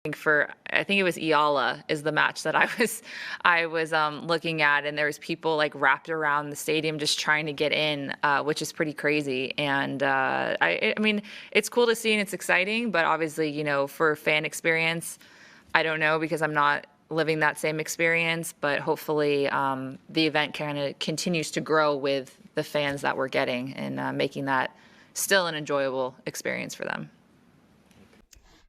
I think it was Iala is the match that I was looking at, and there was people like wrapped around the stadium just trying to get in, which is pretty crazy. And I mean, it's cool to see and it's exciting, but obviously, for fan experience, I don't know because I'm not living that same experience. But hopefully, the event kind of continues to grow with the fans that we're getting and making that still an enjoyable experience for them.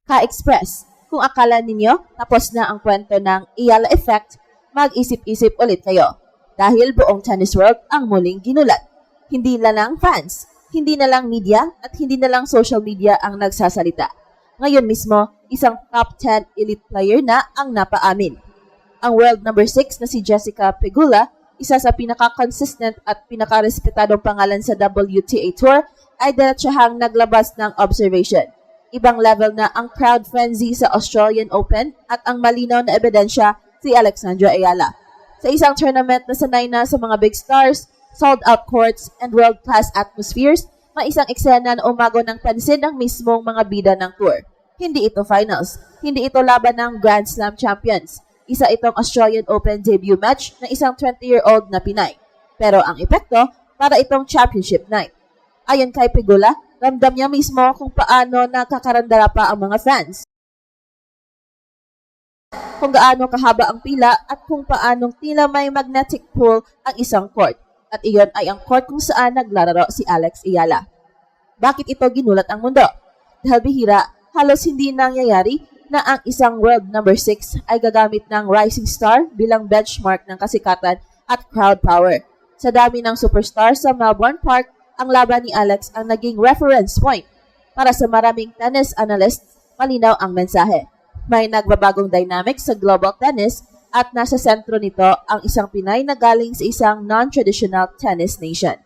Ka-Express, kung akala ninyo tapos na ang kwento ng Iala Effect, mag-isip-isip ulit kayo. Dahil buong tennis world ang muling ginulat. Hindi na lang fans, hindi na lang media, at hindi na lang social media ang nagsasalita. Ngayon mismo, isang top 10 elite player na ang napaamin. Ang world number 6 na si Jessica Pegula, isa sa pinaka-consistent at pinaka-respetadong pangalan sa WTA Tour, ay diretsahang naglabas ng observation. Ibang level na ang crowd frenzy sa Australian Open at ang malinaw na ebidensya si Alexandra Ayala. Sa isang tournament na sanay na sa mga big stars, sold-out courts, and world-class atmospheres, may isang eksena na umago ng pansin ng mismong mga bida ng tour. Hindi ito finals, hindi ito laban ng Grand Slam champions. Isa itong Australian Open debut match ng isang 20-year-old na Pinay. Pero ang epekto, para itong championship night. Ayon kay Pegula, ramdam niya mismo kung paano nakakarandara pa ang mga fans. Kung gaano kahaba ang pila at kung paanong tila may magnetic pull ang isang court. At iyon ay ang court kung saan naglalaro si Alex Ayala. Bakit ito ginulat ang mundo? Dahil bihira, halos hindi nangyayari na ang isang world number 6 ay gagamit ng rising star bilang benchmark ng kasikatan at crowd power. Sa dami ng superstar sa Melbourne Park, ang laban ni Alex ang naging reference point. Para sa maraming tennis analysts, malinaw ang mensahe. May nagbabagong dynamic sa global tennis at nasa sentro nito ang isang Pinay na galing sa isang non-traditional tennis nation.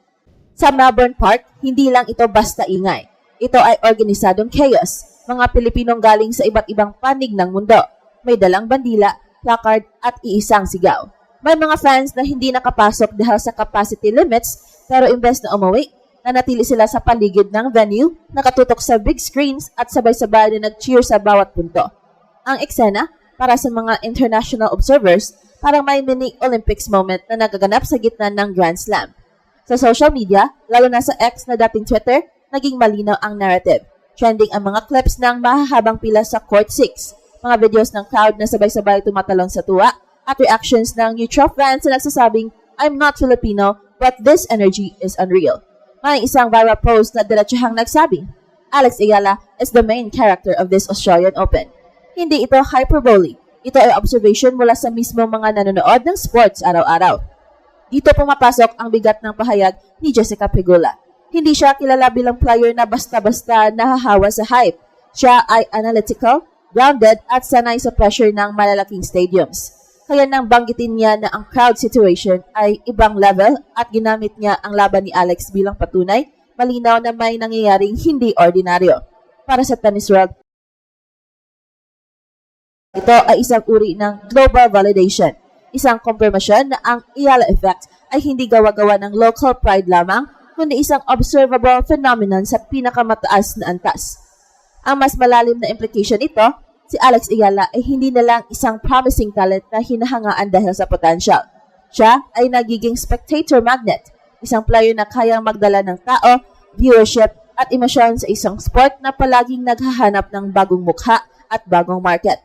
Sa Melbourne Park, hindi lang ito basta ingay. Ito ay organisadong chaos. Mga Pilipinong galing sa iba't ibang panig ng mundo. May dalang bandila, placard at iisang sigaw. May mga fans na hindi nakapasok dahil sa capacity limits, pero imbes na umuwi, nanatili sila sa paligid ng venue, nakatutok sa big screens at sabay-sabay na nag-cheer sa bawat punto. Ang eksena, para sa mga international observers, parang may mini Olympics moment na nagaganap sa gitna ng Grand Slam. Sa social media, lalo na sa X na dating Twitter, naging malinaw ang narrative. Trending ang mga clips ng mahahabang pila sa Court 6, mga videos ng crowd na sabay-sabay tumatalon sa tuwa, at reactions ng neutral fans na nagsasabing, "I'm not Filipino, but this energy is unreal." May isang viral post na diretsahang nagsabi, Alex Ayala is the main character of this Australian Open. Hindi ito hyperbole. Ito ay observation mula sa mismong mga nanonood ng sports araw-araw. Dito pumapasok ang bigat ng pahayag ni Jessica Pegula. Hindi siya kilala bilang player na basta-basta nahahawa sa hype. Siya ay analytical, grounded at sanay sa pressure ng malalaking stadiums. Kaya nang banggitin niya na ang crowd situation ay ibang level at ginamit niya ang laban ni Alex bilang patunay, malinaw na may nangyayaring hindi ordinaryo. Para sa tennis world, ito ay isang uri ng global validation, isang konfirmasyon na ang Ayala Effect ay hindi gawa-gawa ng local pride lamang, kundi isang observable phenomenon sa pinakamataas na antas. Ang mas malalim na implication nito, si Alex Ayala ay hindi na lang isang promising talent na hinahangaan dahil sa potential. Siya ay nagiging spectator magnet, isang player na kayang magdala ng tao, viewership at emosyon sa isang sport na palaging naghahanap ng bagong mukha at bagong market.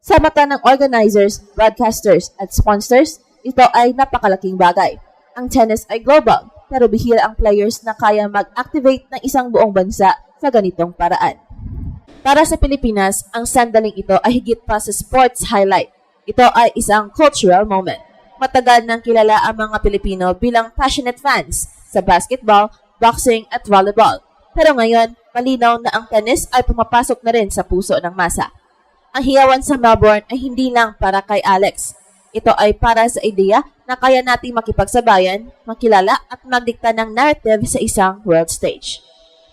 Sa mata ng organizers, broadcasters at sponsors, ito ay napakalaking bagay. Ang tennis ay global, pero bihira ang players na kaya mag-activate ng isang buong bansa sa ganitong paraan. Para sa Pilipinas, ang sandaling ito ay higit pa sa sports highlight. Ito ay isang cultural moment. Matagal nang kilala ang mga Pilipino bilang passionate fans sa basketball, boxing at volleyball. Pero ngayon, malinaw na ang tennis ay pumapasok na rin sa puso ng masa. Ang hiyawan sa Melbourne ay hindi lang para kay Alex. Ito ay para sa ideya na kaya nating makipagsabayan, makilala at magdikta ng narrative sa isang world stage.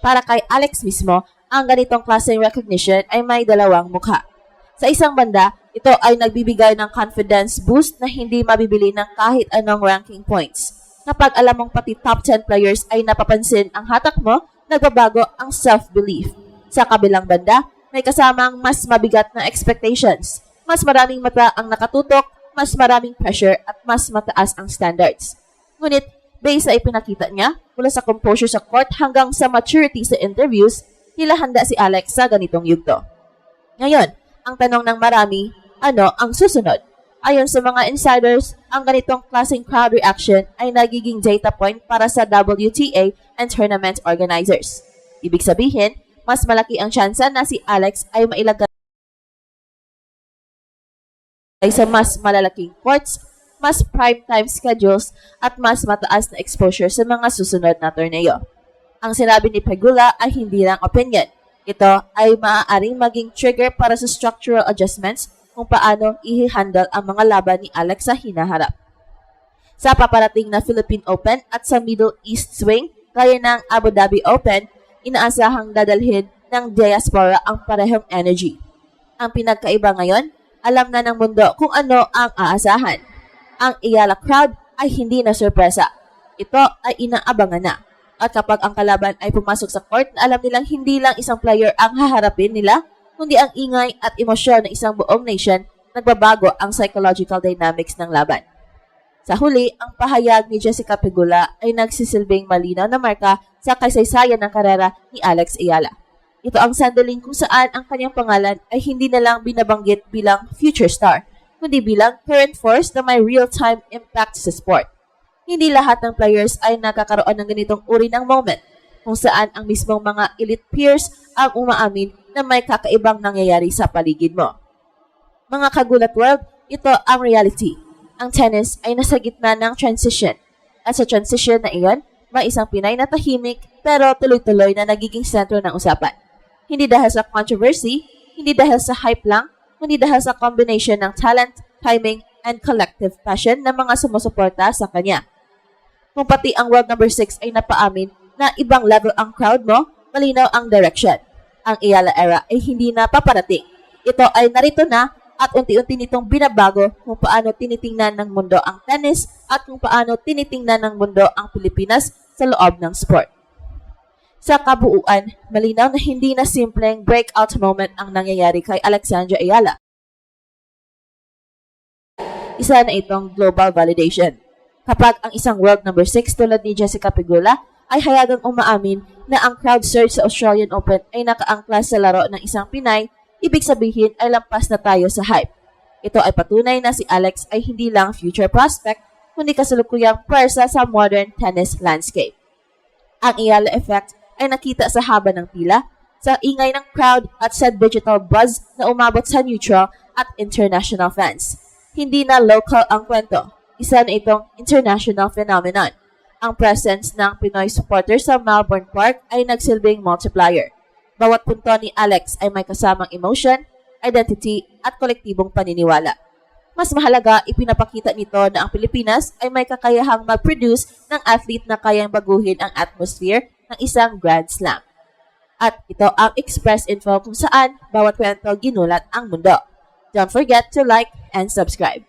Para kay Alex mismo, ang ganitong klaseng recognition ay may dalawang mukha. Sa isang banda, ito ay nagbibigay ng confidence boost na hindi mabibili ng kahit anong ranking points. Kapag alam mong pati top 10 players ay napapansin ang hatak mo, nagbabago ang self-belief. Sa kabilang banda, may kasamang mas mabigat na expectations. Mas maraming mata ang nakatutok, mas maraming pressure at mas mataas ang standards. Ngunit, based sa ipinakita niya, mula sa composure sa court hanggang sa maturity sa interviews, tila handa si Alex sa ganitong yugto. Ngayon, ang tanong ng marami, ano ang susunod? Ayon sa mga insiders, ang ganitong klaseng crowd reaction ay nagiging data point para sa WTA and tournament organizers. Ibig sabihin, mas malaki ang tsansa na si Alex ay mailagay sa mas malalaking courts, mas prime time schedules, at mas mataas na exposure sa mga susunod na torneo. Ang sinabi ni Pegula ay hindi lang opinion. Ito ay maaaring maging trigger para sa structural adjustments kung paano i-handle ang mga laban ni Alex sa hinaharap. Sa paparating na Philippine Open at sa Middle East swing, gaya ng Abu Dhabi Open, inaasahang dadalhin ng diaspora ang parehong energy. Ang pinagkaiba ngayon, alam na ng mundo kung ano ang aasahan. Ang Ayala crowd ay hindi na sorpresa. Ito ay inaabangan na. At kapag ang kalaban ay pumasok sa court na alam nilang hindi lang isang player ang haharapin nila, kundi ang ingay at emosyon ng isang buong nation, nagbabago ang psychological dynamics ng laban. Sa huli, ang pahayag ni Jessica Pegula ay nagsisilbing malinaw na marka sa kasaysayan ng karera ni Alex Ayala. Ito ang sandaling kung saan ang kanyang pangalan ay hindi na lang binabanggit bilang future star, kundi bilang current force na may real-time impact sa sport. Hindi lahat ng players ay nakakaroon ng ganitong uri ng moment, kung saan ang mismong mga elite peers ang umaamin na may kakaibang nangyayari sa paligid mo. Mga kagulat world, ito ang reality. Ang tennis ay nasa gitna ng transition. At sa transition na iyon, may isang Pinay na tahimik pero tuloy-tuloy na nagiging sentro ng usapan. Hindi dahil sa controversy, hindi dahil sa hype lang, kundi dahil sa combination ng talent, timing, and collective passion ng mga sumusuporta sa kanya. Kung pati ang world number 6 ay napaamin na ibang level ang crowd mo, malinaw ang direction. Ang Ayala era ay hindi na paparating. Ito ay narito na at unti-unti nitong binabago kung paano tinitingnan ng mundo ang tennis at kung paano tinitingnan ng mundo ang Pilipinas sa loob ng sport. Sa kabuuan, malinaw na hindi na simpleng breakout moment ang nangyayari kay Alexandra Ayala. Isa na itong global validation. Kapag ang isang world number 6 tulad ni Jessica Pegula ay hayagang umaamin na ang crowd surge sa Australian Open ay nakaangklas sa laro ng isang Pinay, ibig sabihin ay lampas na tayo sa hype. Ito ay patunay na si Alex ay hindi lang future prospect, kundi kasalukuyang pwersa sa modern tennis landscape. Ang Ayala effect ay nakita sa haba ng pila, sa ingay ng crowd at sa digital buzz na umabot sa neutral at international fans. Hindi na local ang kwento, isa na itong international phenomenon. Ang presence ng Pinoy supporters sa Melbourne Park ay nagsilbing multiplier. Bawat punto ni Alex ay may kasamang emotion, identity, at kolektibong paniniwala. Mas mahalaga, ipinapakita nito na ang Pilipinas ay may kakayahang mag-produce ng athlete na kayang baguhin ang atmosphere ng isang Grand Slam. At ito ang Express Info kung saan bawat kwento ginulat ang mundo. Don't forget to like and subscribe.